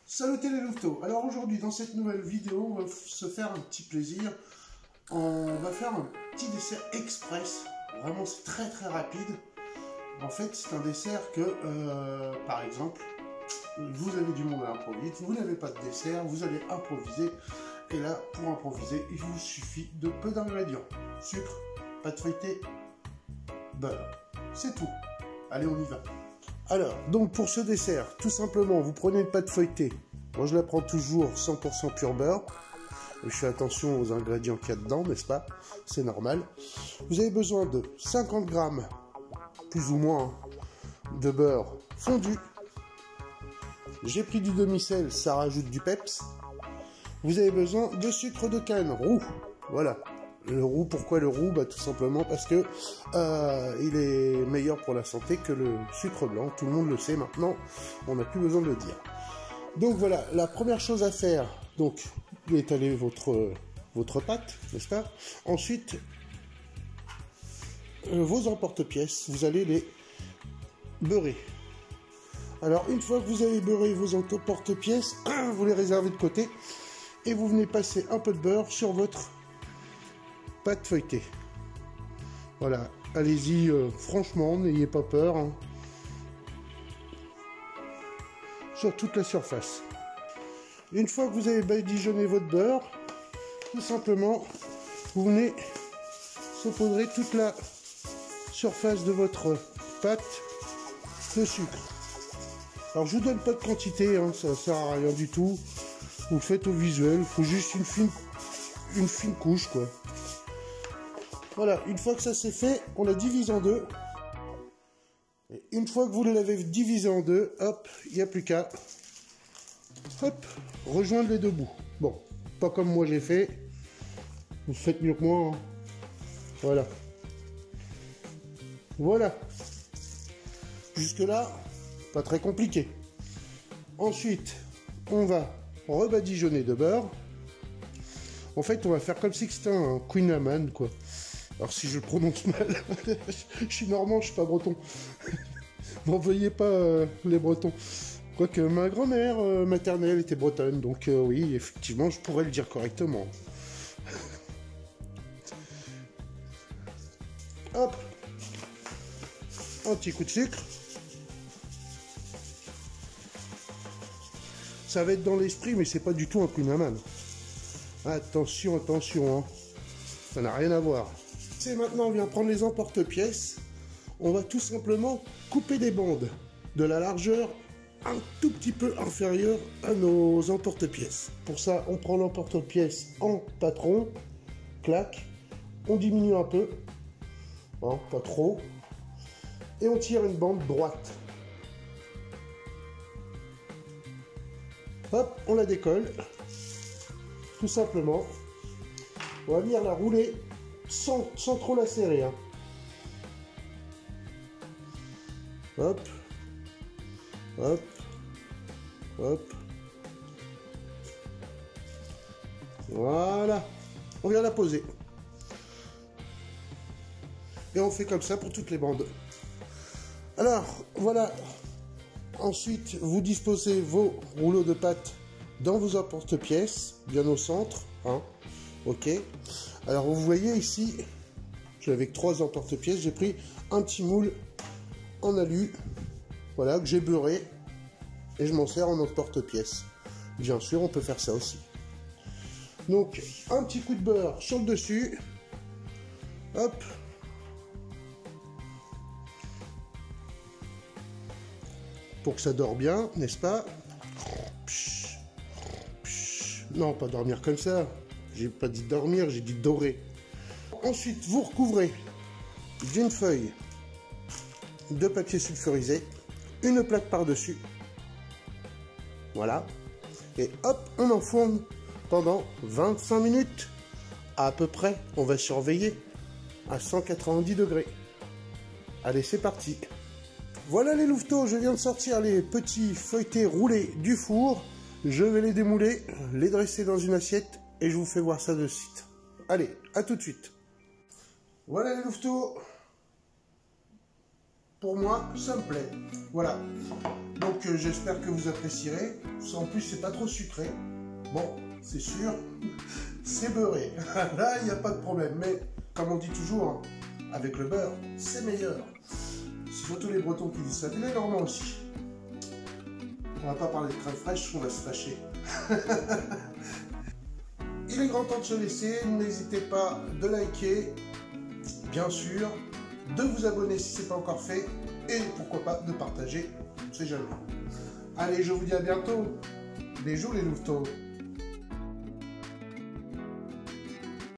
Salut les louveteaux. Alors aujourd'hui dans cette nouvelle vidéo on va se faire un petit plaisir. On va faire un petit dessert express. Vraiment c'est très rapide. En fait c'est un dessert que par exemple vous avez du monde à improviser, vous n'avez pas de dessert, vous allez improviser. Et là pour improviser il vous suffit de peu d'ingrédients. Sucre, pâte feuilletée, beurre. C'est tout. Allez on y va. Alors, donc pour ce dessert, tout simplement, vous prenez une pâte feuilletée. Moi, je la prends toujours 100% pur beurre. Et je fais attention aux ingrédients qu'il y a dedans, n'est-ce pas? C'est normal. Vous avez besoin de 50 grammes, plus ou moins, de beurre fondu. J'ai pris du demi-sel, ça rajoute du peps. Vous avez besoin de sucre de canne roux. Voilà. Le roux, pourquoi le roux? Bah, tout simplement parce que il est meilleur pour la santé que le sucre blanc. Tout le monde le sait maintenant, on n'a plus besoin de le dire. Donc voilà, la première chose à faire, donc étaler votre pâte, n'est-ce pas? Ensuite, vos emporte-pièces, vous allez les beurrer. Alors une fois que vous avez beurré vos emporte-pièces, vous les réservez de côté et vous venez passer un peu de beurre sur votre pâte feuilletée. Voilà, allez-y, franchement, n'ayez pas peur. Hein. Sur toute la surface. Une fois que vous avez badigeonné votre beurre, tout simplement, vous venez saupoudrer toute la surface de votre pâte de sucre. Alors, je vous donne pas de quantité, hein, ça sert à rien du tout. Vous le faites au visuel, il faut juste une fine couche, quoi. Voilà, une fois que ça c'est fait, on la divise en deux. Et une fois que vous l'avez divisé en deux, hop, il n'y a plus qu'à, hop, rejoindre les deux bouts. Bon, pas comme moi j'ai fait. Vous faites mieux que moi. Hein. Voilà. Voilà. Jusque-là, pas très compliqué. Ensuite, on va rebadigeonner de beurre. En fait, on va faire comme si c'était un Queen Amman, quoi. Alors si je le prononce mal, je suis normand, je suis pas breton. M'en veuillez pas les bretons. Quoique ma grand-mère maternelle était bretonne, donc oui, effectivement, je pourrais le dire correctement. Hop, un petit coup de sucre. Ça va être dans l'esprit, mais c'est pas du tout un Queen Amman. Attention, attention, hein. Ça n'a rien à voir. Et maintenant on vient prendre les emporte-pièces, on va tout simplement couper des bandes de la largeur un tout petit peu inférieure à nos emporte-pièces. Pour ça on prend l'emporte-pièce en patron, clac, on diminue un peu, hein, pas trop, et on tire une bande droite. Hop, on la décolle, tout simplement, on va venir la rouler sans trop la serrer. Hein. Hop, hop, hop. Voilà. On vient la poser. Et on fait comme ça pour toutes les bandes. Alors, voilà. Ensuite, vous disposez vos rouleaux de pâte dans vos emporte-pièces, bien au centre. Hein. Ok. Alors vous voyez ici, avec 3 emporte-pièces, j'ai pris un petit moule en alu, voilà, que j'ai beurré, et je m'en sers en emporte-pièces. Bien sûr, on peut faire ça aussi. Donc, un petit coup de beurre sur le dessus, hop, pour que ça dore bien, n'est-ce pas? Non, pas dormir comme ça. J'ai pas dit dormir, j'ai dit dorer. Ensuite, vous recouvrez d'une feuille de papier sulfurisé, une plaque par-dessus. Voilà. Et hop, on enfourne pendant 25 minutes. À peu près, on va surveiller à 190 degrés. Allez, c'est parti. Voilà les louveteaux, je viens de sortir les petits feuilletés roulés du four. Je vais les démouler, les dresser dans une assiette et je vous fais voir ça de suite. Allez, à tout de suite. Voilà les louveteaux. pour moi, ça me plaît. Voilà. Donc j'espère que vous apprécierez. En plus, c'est pas trop sucré. Bon, c'est sûr, c'est beurré. Là, il n'y a pas de problème. Mais, comme on dit toujours, avec le beurre, c'est meilleur. C'est surtout les Bretons qui disent ça. Et les Normands aussi. On va pas parler de crème fraîche, on va se fâcher. Il est grand temps de se laisser. N'hésitez pas de liker, bien sûr, de vous abonner si ce n'est pas encore fait, et pourquoi pas de partager, on ne sait jamais. Allez, je vous dis à bientôt. Bisous les louveteaux.